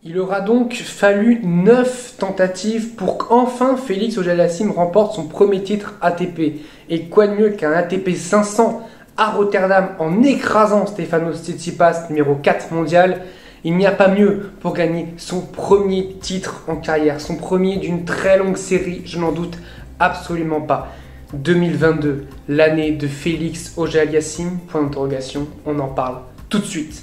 Il aura donc fallu 9 tentatives pour qu'enfin Félix Auger-Aliassime remporte son premier titre ATP. Et quoi de mieux qu'un ATP 500 à Rotterdam en écrasant Stefanos Tsitsipas, numéro 4 mondial. Il n'y a pas mieux pour gagner son premier titre en carrière, son premier d'une très longue série, je n'en doute absolument pas. 2022, l'année de Félix Auger-Aliassime, point d'interrogation, on en parle tout de suite.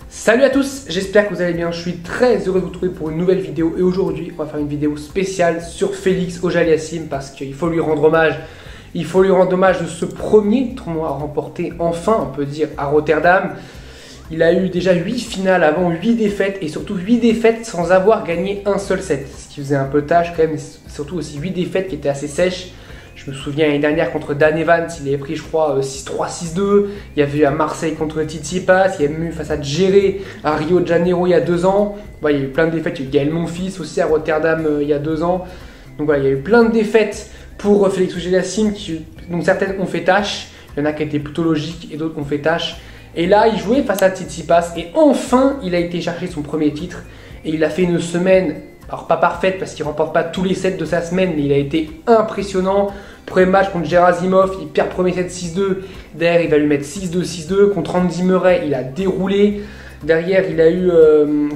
Salut à tous, j'espère que vous allez bien, je suis très heureux de vous retrouver pour une nouvelle vidéo et aujourd'hui on va faire une vidéo spéciale sur Félix Auger-Aliassime parce qu'il faut lui rendre hommage. Il faut lui rendre hommage de ce premier tournoi remporté enfin, on peut dire, à Rotterdam. Il a eu déjà 8 finales avant, 8 défaites et surtout 8 défaites sans avoir gagné un seul set. Ce qui faisait un peu tâche quand même, mais surtout aussi 8 défaites qui étaient assez sèches. Je me souviens l'année dernière contre Dan Evans, il avait pris je crois 6-3, 6-2. Il y avait eu à Marseille contre Tsitsipas, il y a eu face à Djéré à Rio de Janeiro il y a 2 ans. Ouais, il y a eu plein de défaites, il y a eu Gaël Monfils aussi à Rotterdam il y a 2 ans. Donc voilà, il y a eu plein de défaites pour Félix Auger-Aliassime, dont certaines ont fait tâche. Il y en a qui étaient plutôt logiques et d'autres ont fait tâche. Et là, il jouait face à Tsitsipas et enfin, il a été chercher son premier titre. Et il a fait une semaine, alors pas parfaite parce qu'il ne remporte pas tous les sets de sa semaine, mais il a été impressionnant. Premier match contre Gerasimov, il perd premier set 6-2. Derrière, il va lui mettre 6-2, 6-2. Contre Andy Murray, il a déroulé. Derrière, il a eu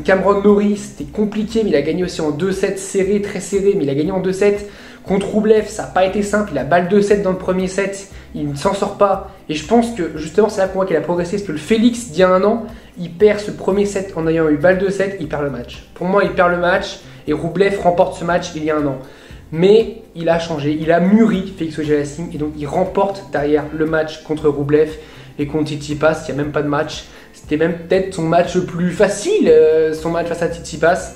Cameron Norrie, c'était compliqué, mais il a gagné aussi en 2 sets serrés, très serrés, mais il a gagné en 2 sets. Contre Rublev, ça n'a pas été simple, il a balle 2-7 dans le premier set, il ne s'en sort pas. Et je pense que justement, c'est là qu'on voit qu'il a progressé, parce que le Félix, d'il y a un an, il perd ce premier set en ayant eu balle 2-7, il perd le match. Pour moi, il perd le match, et Rublev remporte ce match il y a un an. Mais il a changé, il a mûri Félix Auger-Aliassime, et donc il remporte derrière le match contre Rublev, et contre Tsitsipas, il n'y a même pas de match. C'était même peut-être son match le plus facile, son match face à Tsitsipas.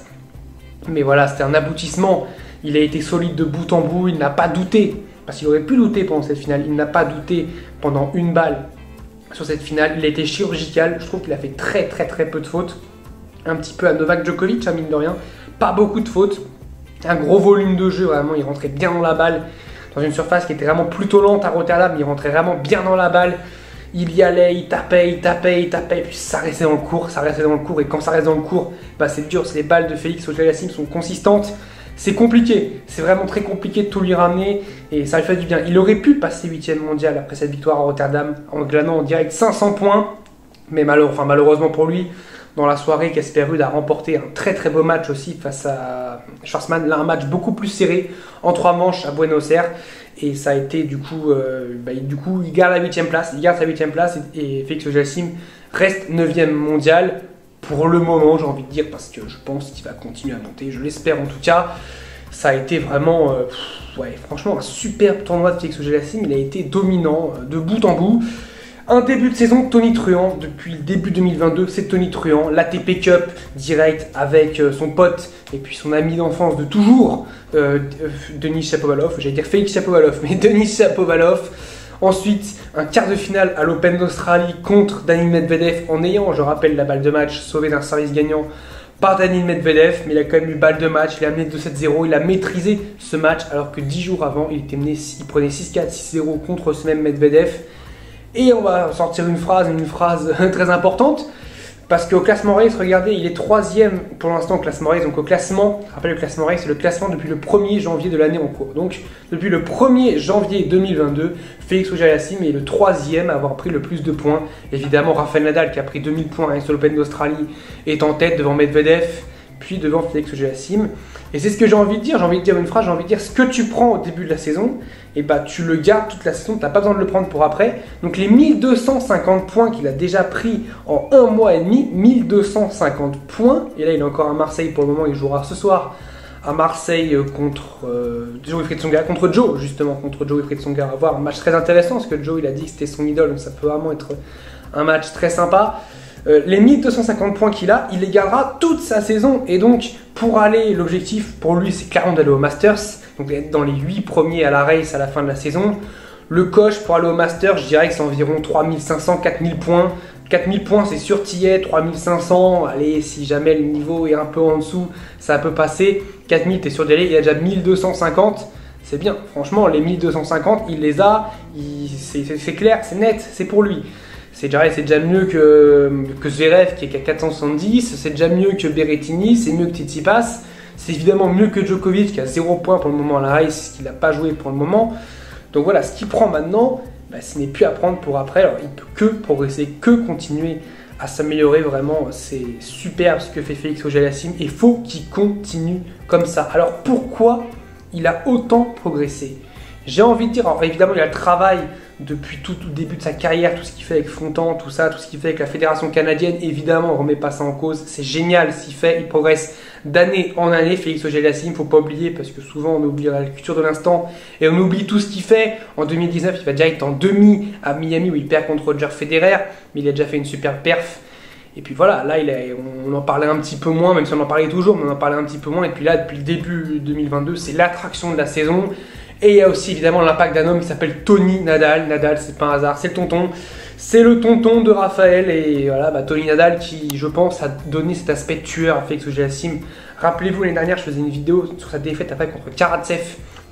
Mais voilà, c'était un aboutissement. Il a été solide de bout en bout, il n'a pas douté, parce qu'il aurait pu douter pendant cette finale, il n'a pas douté pendant une balle sur cette finale. Il a été chirurgical, je trouve qu'il a fait très peu de fautes. Un petit peu à Novak Djokovic, mine de rien, pas beaucoup de fautes. Un gros volume de jeu, vraiment, il rentrait bien dans la balle. Dans une surface qui était vraiment plutôt lente à Rotterdam, il rentrait vraiment bien dans la balle. Il y allait, il tapait, puis ça restait dans le cours, et quand ça reste dans le cours, bah c'est dur, les balles de Félix Auger-Aliassime sont consistantes. C'est compliqué, c'est vraiment très compliqué de tout lui ramener et ça lui fait du bien. Il aurait pu passer 8e mondial après cette victoire à Rotterdam en glanant en direct 500 points, mais malheureusement pour lui, dans la soirée, Casper Ruud a remporté un très beau match aussi face à Schwartzmann. Là, un match beaucoup plus serré en 3 manches à Buenos Aires. Et ça a été du coup, il garde la 8e place, et Félix Auger-Aliassime reste 9e mondial pour le moment, j'ai envie de dire, parce que je pense qu'il va continuer à monter, je l'espère en tout cas. Ça a été vraiment, franchement, un superbe tournoi de Félix Auger-Aliassime, il a été dominant de bout en bout. Un début de saison tonitruant, depuis le début 2022, c'est tonitruant. L'ATP Cup direct avec son pote et puis son ami d'enfance de toujours, Denis Shapovalov, j'allais dire Félix Shapovalov, mais Denis Shapovalov. Ensuite, un quart de finale à l'Open d'Australie contre Daniil Medvedev en ayant, je rappelle, la balle de match sauvée d'un service gagnant par Daniil Medvedev, mais il a quand même eu balle de match, il a amené 2-7-0, il a maîtrisé ce match alors que 10 jours avant, il prenait 6-4, 6-0 contre ce même Medvedev. Et on va sortir une phrase très importante, parce qu'au classement race, regardez, il est 3e pour l'instant au classement race. Donc au classement, rappelez, le classement race, c'est le classement depuis le 1er janvier de l'année en cours. Donc depuis le 1er janvier 2022, Félix Auger-Aliassime est le 3e à avoir pris le plus de points. Évidemment, Rafael Nadal, qui a pris 2000 points sur l'Open d'Australie, est en tête devant Medvedev, puis devant Félix Auger-Aliassime. Et c'est ce que j'ai envie de dire, ce que tu prends au début de la saison, et bah tu le gardes toute la saison, tu n'as pas besoin de le prendre pour après. Donc les 1250 points qu'il a déjà pris en 1 mois et demi, 1250 points, et là il est encore à Marseille pour le moment, il jouera ce soir à Marseille contre Joe-Wilfried Tsonga, contre Joe-Wilfried Tsonga, à voir un match très intéressant, parce que Joe il a dit que c'était son idole, donc ça peut vraiment être un match très sympa. Les 1250 points qu'il a, il les gardera toute sa saison. Et donc, pour aller, l'objectif pour lui, c'est clairement d'aller au Masters. Donc, être dans les 8 premiers à la race à la fin de la saison. Le coche pour aller au Masters, je dirais que c'est environ 3500, 4000 points. 4000 points, c'est sûr, t'y es. 3500, allez, si jamais le niveau est un peu en dessous, ça peut passer. 4000, t'es sûr d'y aller. Il y a déjà 1250. c'est bien. Franchement, les 1250, il les a, c'est clair, c'est net, c'est pour lui. C'est déjà mieux que Zverev qui est à 470, c'est déjà mieux que Berrettini, c'est mieux que Tsitsipas, c'est évidemment mieux que Djokovic qui a 0 points pour le moment à la race, qu'il n'a pas joué pour le moment. Donc voilà, ce qu'il prend maintenant, bah, ce n'est plus à prendre pour après. Alors il peut que progresser, que continuer à s'améliorer. Vraiment, c'est super ce que fait Félix Auger-Aliassime et il faut qu'il continue comme ça. Alors pourquoi il a autant progressé? J'ai envie de dire, alors évidemment il a le travail depuis tout le début de sa carrière, tout ce qu'il fait avec Fontan, tout ça, tout ce qu'il fait avec la fédération canadienne, évidemment on ne remet pas ça en cause, c'est génial ce qu'il fait, il progresse d'année en année. Félix Auger-Aliassime, il ne faut pas oublier, parce que souvent on oublie la culture de l'instant et on oublie tout ce qu'il fait. En 2019 il va direct en demi à Miami où il perd contre Roger Federer, mais il a déjà fait une super perf. Et puis voilà, là on en parlait un petit peu moins, même si on en parlait toujours, mais on en parlait un petit peu moins. Et puis là, depuis le début 2022, c'est l'attraction de la saison. Et il y a aussi évidemment l'impact d'un homme qui s'appelle Tony Nadal. Nadal, c'est pas un hasard, c'est le tonton. C'est le tonton de Raphaël. Et voilà, Tony Nadal qui, je pense, a donné cet aspect tueur à Félix Auger-Aliassime. Rappelez-vous, l'année dernière, je faisais une vidéo sur sa défaite après contre Karatsev,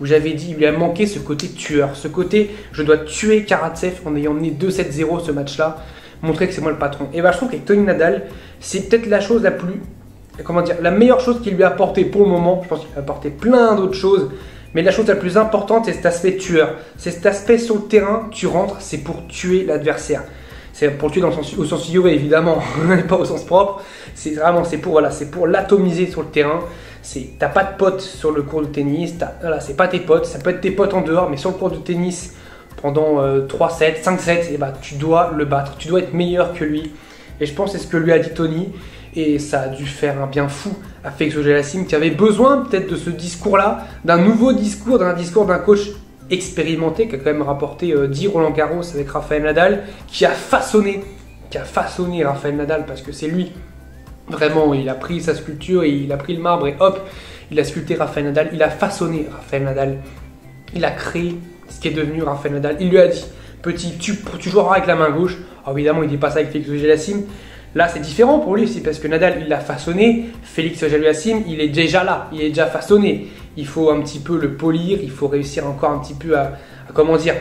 où j'avais dit qu'il lui a manqué ce côté tueur. Ce côté, je dois tuer Karatsev en ayant mené 2-7-0 ce match-là. Montrer que c'est moi le patron. Et bah, je trouve qu'avec Tony Nadal, c'est peut-être la chose la plus... Comment dire, la meilleure chose qu'il lui a apporté pour le moment. Je pense qu'il lui a apporté plein d'autres choses. Mais la chose la plus importante, c'est cet aspect tueur. C'est cet aspect sur le terrain, tu rentres, c'est pour tuer l'adversaire. C'est pour le tuer au sens figuré, évidemment, pas au sens propre. C'est vraiment, c'est pour l'atomiser sur le terrain. T'as pas de potes sur le court de tennis, voilà, c'est pas tes potes. Ça peut être tes potes en dehors, mais sur le court de tennis, pendant 3 sets, 5 sets, et bah, tu dois le battre. Tu dois être meilleur que lui. Et je pense que c'est ce que lui a dit Tony. Et ça a dû faire un bien fou à Félix Auger-Aliassime qui avait besoin peut-être de ce discours-là, d'un nouveau discours, d'un discours d'un coach expérimenté qui a quand même rapporté 10 Roland Garros avec Rafael Nadal, qui a façonné Rafael Nadal parce que c'est lui, vraiment, il a pris sa sculpture et il a pris le marbre et hop, il a sculpté Rafael Nadal, il a façonné Rafael Nadal, il a créé ce qui est devenu Rafael Nadal. Il lui a dit, petit, tu joueras avec la main gauche. Alors évidemment, il dit pas ça avec Félix Auger-Aliassime. Là, c'est différent pour lui aussi parce que Nadal, il l'a façonné. Félix Auger-Aliassime, il est déjà là, il est déjà façonné. Il faut un petit peu le polir, il faut réussir encore un petit peu à comment dire,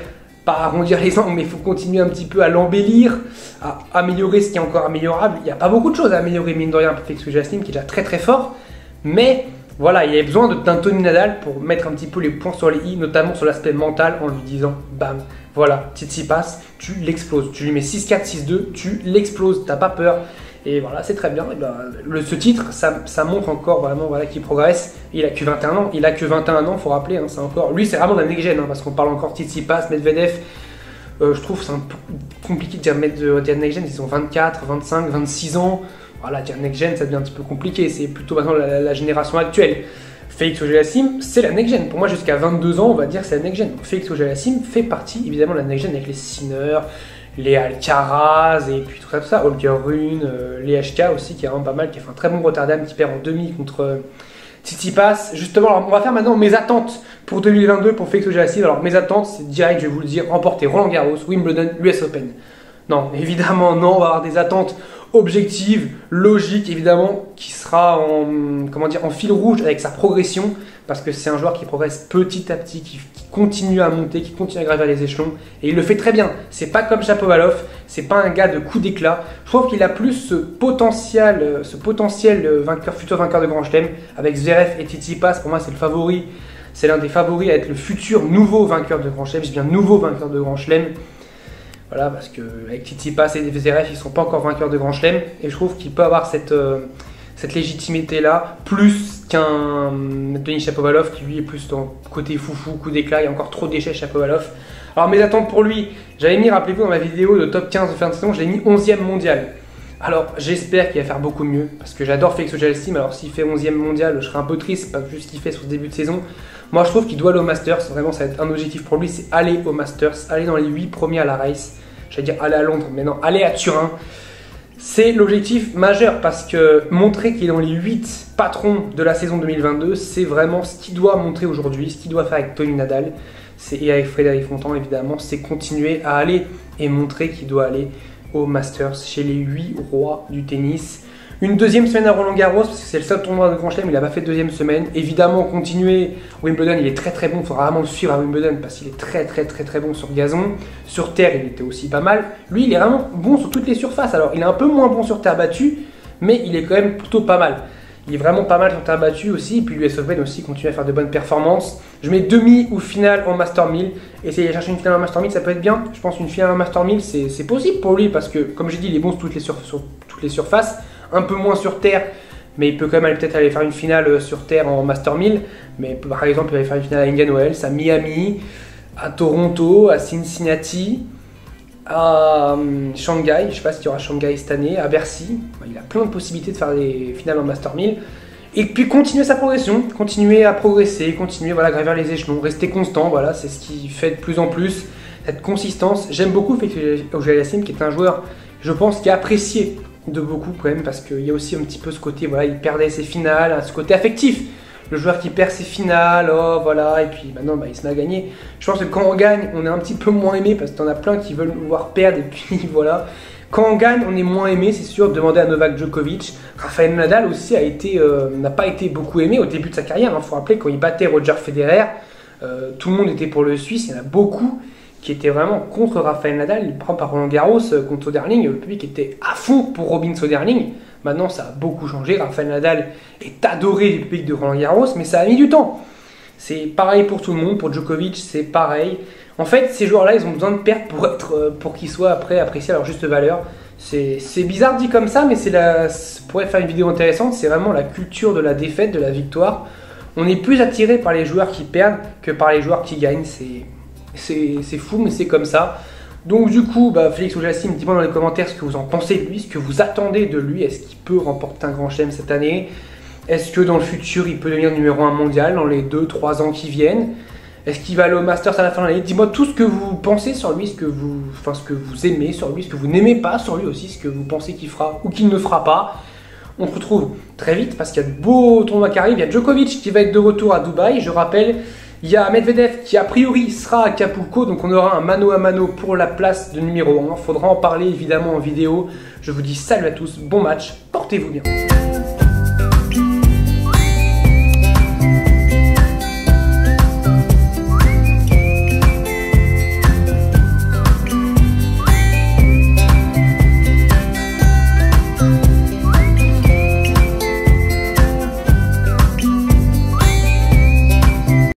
pas arrondir les angles, mais il faut continuer un petit peu à l'embellir, à améliorer ce qui est encore améliorable. Il n'y a pas beaucoup de choses à améliorer, mine de rien, pour Félix Auger-Aliassime qui est déjà très très fort. Mais voilà, il y avait besoin d'un Tony Nadal pour mettre un petit peu les points sur les i, notamment sur l'aspect mental, en lui disant bam, voilà, Tsitsipas, tu l'exploses. Tu lui mets 6-4, 6-2, tu l'exploses, t'as pas peur. Et voilà, c'est très bien. Et ben, ce titre, ça montre encore vraiment voilà, qu'il progresse. Il a que 21 ans, il a que 21 ans, faut rappeler. Hein, c'est encore... Lui, c'est vraiment de la next-gen, hein, parce qu'on parle encore Tsitsipas, Medvedev. Je trouve que c'est un peu compliqué de dire next-gen, ils ont 24, 25, 26 ans. Voilà, dire next-gen, ça devient un petit peu compliqué. C'est plutôt maintenant la génération actuelle. Félix Auger-Aliassime, c'est la next-gen. Pour moi, jusqu'à 22 ans, on va dire c'est la next-gen. Félix Auger-Aliassime fait partie, évidemment, de la next-gen avec les Sinner, les Alcaraz, et puis tout ça, Holger Rune, les HK aussi, qui est vraiment pas mal, qui a fait un très bon Rotterdam, qui perd en demi contre Tsitsipas. Justement, alors, on va faire maintenant mes attentes pour 2022 pour Félix Auger-Aliassime. Alors, mes attentes, c'est direct, je vais vous le dire, remporter Roland Garros, Wimbledon, l'US Open. Non, évidemment, non, on va avoir des attentes objective, logique évidemment, qui sera en fil rouge avec sa progression, parce que c'est un joueur qui progresse petit à petit, qui continue à monter, qui continue à gravir les échelons, et il le fait très bien. C'est pas comme Shapovalov, c'est pas un gars de coup d'éclat. Je trouve qu'il a plus ce potentiel futur vainqueur de Grand Chelem, avec Zverev et Tsitsipas. Pour moi, c'est le favori, c'est l'un des favoris à être le futur nouveau vainqueur de Grand Chelem. Je dis bien nouveau vainqueur de Grand Chelem. Voilà, parce qu'avec Tsitsipas et Zverev, ils ne sont pas encore vainqueurs de Grand Chelem. Et je trouve qu'il peut avoir cette légitimité-là, plus qu'un Denis Shapovalov, qui lui est plus dans le côté foufou, coup d'éclat. Il y a encore trop de déchets Shapovalov. Alors mes attentes pour lui, j'avais mis, rappelez-vous, dans ma vidéo de top 15 de fin de saison, je l'ai mis 11e mondial. Alors j'espère qu'il va faire beaucoup mieux, parce que j'adore Félix Auger-Aliassime. Alors s'il fait 11e mondial, je serai un peu triste, pas vu ce qu'il fait sur ce début de saison. Moi je trouve qu'il doit aller au Masters, vraiment ça va être un objectif pour lui, c'est aller au Masters, aller dans les 8 premiers à la race. J'allais dire aller à Londres, mais non, aller à Turin. C'est l'objectif majeur, parce que montrer qu'il est dans les 8 patrons de la saison 2022, c'est vraiment ce qu'il doit montrer aujourd'hui, ce qu'il doit faire avec Tony Nadal, et avec Frédéric Fontan évidemment, c'est continuer à aller et montrer qu'il doit aller au Masters, chez les 8 rois du tennis. Une deuxième semaine à Roland Garros, parce que c'est le seul tournoi de Grand Chelem, il n'a pas fait de deuxième semaine. Évidemment, continuer. Wimbledon, il est très très bon, il faudra vraiment le suivre à Wimbledon parce qu'il est très bon sur gazon. Sur terre, il était aussi pas mal. Lui, il est vraiment bon sur toutes les surfaces. Alors, il est un peu moins bon sur terre battue, mais il est quand même plutôt pas mal. Il est vraiment pas mal sur terre battue aussi. Et puis l'US Open aussi continue à faire de bonnes performances. Je mets demi ou finale en Master 1000. Essayer de chercher une finale en Master 1000, ça peut être bien. Je pense qu'une finale en Master 1000, c'est possible pour lui parce que, comme j'ai dit, il est bon sur toutes les surfaces. Un peu moins sur terre, mais il peut quand même peut-être aller faire une finale sur terre en Master 1000. Mais par exemple, il va aller faire une finale à Indian Wells, à Miami, à Toronto, à Cincinnati, à Shanghai. Je ne sais pas s'il y aura Shanghai cette année, à Bercy. Il a plein de possibilités de faire des finales en Master 1000. Et puis continuer sa progression, continuer à progresser, continuer voilà, à gravir les échelons, rester constant. Voilà, c'est ce qui fait de plus en plus cette consistance. J'aime beaucoup Félix Auger-Aliassime, qui est un joueur, je pense, qui est apprécié de beaucoup quand même, parce qu'il y a aussi un petit peu ce côté, voilà, il perdait ses finales, ce côté affectif, le joueur qui perd ses finales, oh voilà, et puis maintenant bah, il se met à gagner. Je pense que quand on gagne, on est un petit peu moins aimé, parce que t'en as plein qui veulent nous voir perdre, et puis voilà. Quand on gagne, on est moins aimé, c'est sûr. Demandez à Novak Djokovic. Rafael Nadal aussi n'a pas été beaucoup aimé au début de sa carrière. Il faut rappeler, quand il battait Roger Federer, tout le monde était pour le Suisse, il y en a beaucoup qui était vraiment contre Rafael Nadal. Il prend par Roland Garros contre Soderling, le public était à fond pour Robin Soderling. Maintenant, ça a beaucoup changé. Rafael Nadal est adoré du public de Roland Garros, mais ça a mis du temps. C'est pareil pour tout le monde, pour Djokovic, c'est pareil. En fait, ces joueurs-là, ils ont besoin de perdre pour qu'ils soient après appréciés à leur juste valeur. C'est bizarre dit comme ça, mais ça pourrait faire une vidéo intéressante. C'est vraiment la culture de la défaite, de la victoire. On est plus attiré par les joueurs qui perdent que par les joueurs qui gagnent. C'est fou, mais c'est comme ça. Donc du coup, Félix Auger-Aliassime, dites-moi dans les commentaires ce que vous en pensez de lui, ce que vous attendez de lui. Est-ce qu'il peut remporter un grand chelem cette année? Est-ce que dans le futur, il peut devenir numéro 1 mondial dans les 2-3 ans qui viennent? Est-ce qu'il va aller au Masters à la fin de l'année? Dis-moi tout ce que vous pensez sur lui, ce que vous aimez sur lui, ce que vous n'aimez pas sur lui aussi, ce que vous pensez qu'il fera ou qu'il ne fera pas. On se retrouve très vite parce qu'il y a de beaux tournois qui arrivent. Il y a Djokovic qui va être de retour à Dubaï, je rappelle. Il y a Medvedev qui a priori sera à Acapulco, donc on aura un mano à mano pour la place de numéro 1. Il faudra en parler évidemment en vidéo. Je vous dis salut à tous, bon match, portez-vous bien.